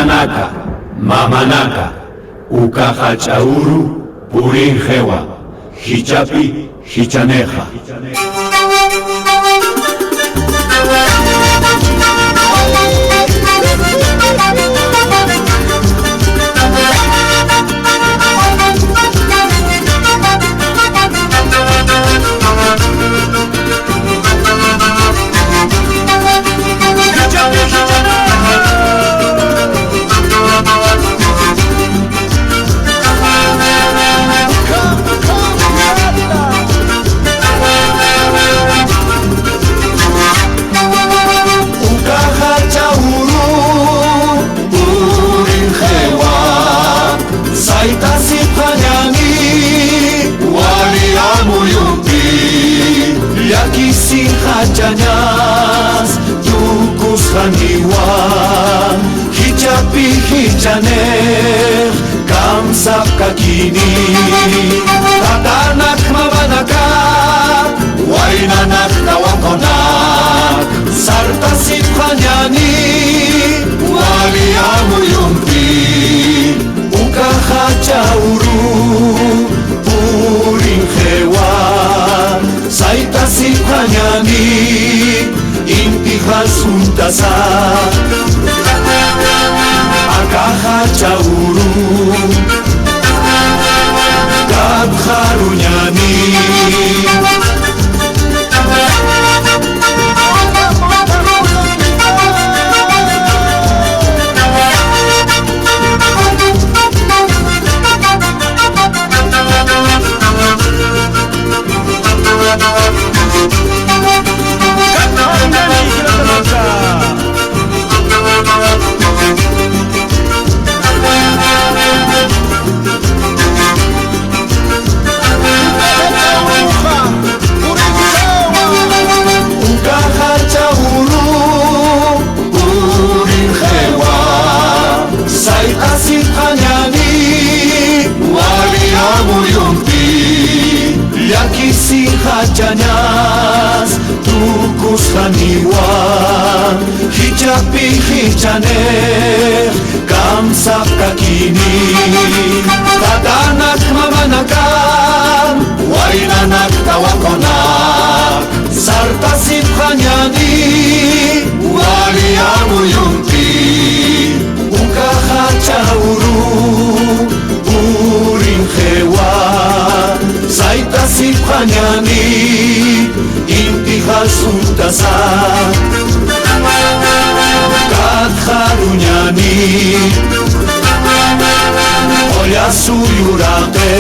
Tatanaka, mamanaka, ukaja chauru, purin jewa, hichapi, hichaneja. Hachanyas, tukus haniwan, hichapi hichaner, kamsap kakini, tatanak mamanakat, wainanak tawakonak, sartasip hanyani, wali amuyumpi, ukaha chauru, purin hewan, saitasip hanyani, intihas untasa, akaha chauru, kadharunyani. Hachanyas, tukus haniwan, hichapi hichaner, kamsap kakini, tatanak mamanakan, wainanak tawakonak, sartasip hanyani, wali amuyumpi, ukaha chauru, purin hewan, saitasip hanyani, intihas untasa, kadharunyani, oya suyurate.